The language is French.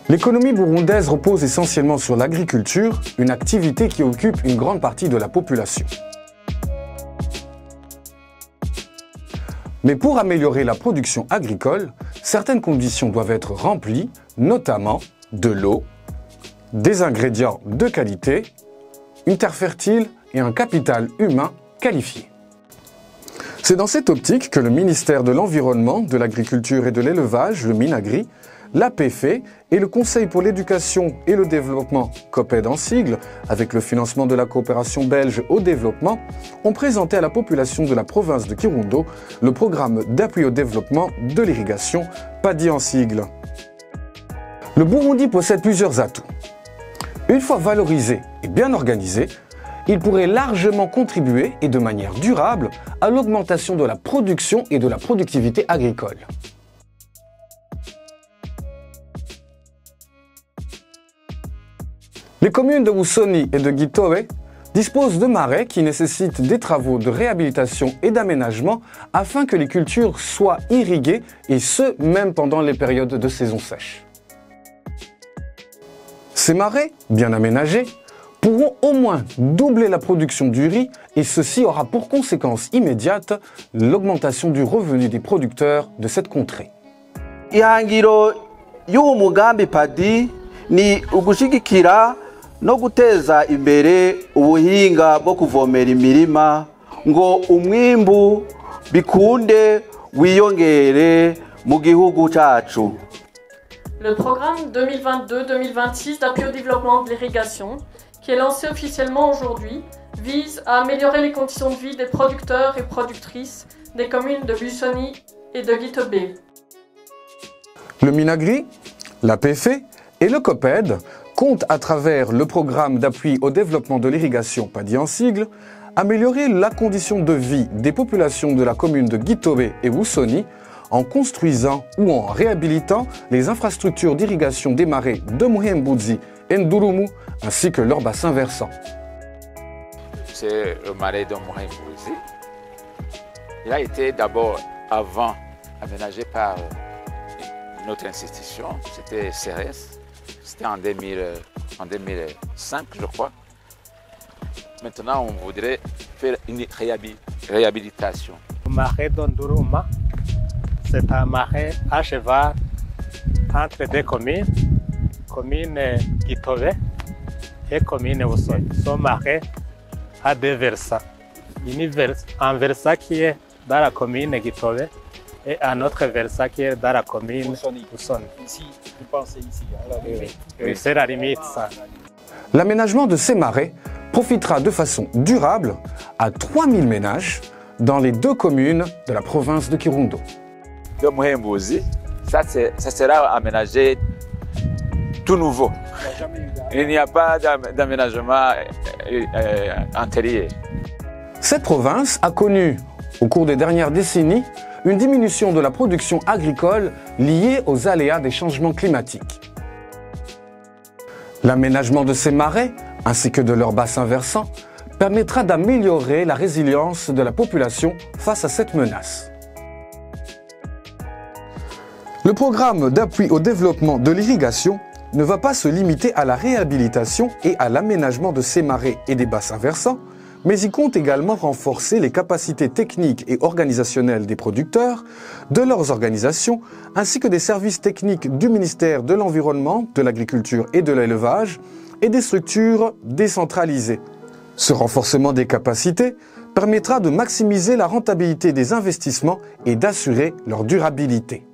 L'économie burundaise repose essentiellement sur l'agriculture, une activité qui occupe une grande partie de la population. Mais pour améliorer la production agricole, certaines conditions doivent être remplies, notamment de l'eau, des ingrédients de qualité, une terre fertile et un capital humain qualifié. C'est dans cette optique que le ministère de l'Environnement, de l'Agriculture et de l'Élevage, le Minagri, l'APF et le Conseil pour l'éducation et le développement, COPED en sigle, avec le financement de la coopération belge au développement, ont présenté à la population de la province de Kirundo le programme d'appui au développement de l'irrigation, PADI en sigle. Le Burundi possède plusieurs atouts. Une fois valorisé et bien organisé, il pourrait largement contribuer et de manière durable à l'augmentation de la production et de la productivité agricole. Les communes de Wusoni et de Gitowe disposent de marais qui nécessitent des travaux de réhabilitation et d'aménagement afin que les cultures soient irriguées et ce, même pendant les périodes de saison sèche. Ces marais, bien aménagés, pourront au moins doubler la production du riz et ceci aura pour conséquence immédiate l'augmentation du revenu des producteurs de cette contrée. Ihangiro y'uwo mugambi PADI ni ugushigikira no guteza imbere ubuhinga bwo kuvomera imirima ngo umwimbu bikunde wiyongere mu gihugu cacu. Le programme 2022-2026 d'appui au développement de l'irrigation, qui est lancé officiellement aujourd'hui, vise à améliorer les conditions de vie des producteurs et productrices des communes de Busoni et de Gitobe. Le Minagri, l'APF et le COPED comptent à travers le programme d'appui au développement de l'irrigation PADI en sigle, améliorer la condition de vie des populations de la commune de Gitobe et Wusoni en construisant ou en réhabilitant les infrastructures d'irrigation des marais de Muhembuzi et Ndurumu ainsi que leurs bassins versants. C'est le marais de Muhembuzi. Il a été d'abord avant aménagé par notre institution, c'était CRS, c'était en 2005 je crois. Maintenant on voudrait faire une réhabilitation. Le marais de Ndurumu, c'est un marais à cheval entre deux communes, commune Gitobe et commune Wusoni. Ce marais a deux versants. Un versant qui est dans la commune Gitobe et un autre versant qui est dans la commune Wusoni. Ici, vous pensez ici, à la limite. Oui, c'est la limite ça. L'aménagement de ces marais profitera de façon durable à 3000 ménages dans les deux communes de la province de Kirundo. De Muhembuzi, ça sera aménagé tout nouveau. Il n'y a pas d'aménagement antérieur. Cette province a connu, au cours des dernières décennies, une diminution de la production agricole liée aux aléas des changements climatiques. L'aménagement de ces marais, ainsi que de leurs bassins versants, permettra d'améliorer la résilience de la population face à cette menace. Le programme d'appui au développement de l'irrigation ne va pas se limiter à la réhabilitation et à l'aménagement de ces marais et des bassins versants, mais il compte également renforcer les capacités techniques et organisationnelles des producteurs, de leurs organisations, ainsi que des services techniques du ministère de l'Environnement, de l'Agriculture et de l'Élevage, et des structures décentralisées. Ce renforcement des capacités permettra de maximiser la rentabilité des investissements et d'assurer leur durabilité.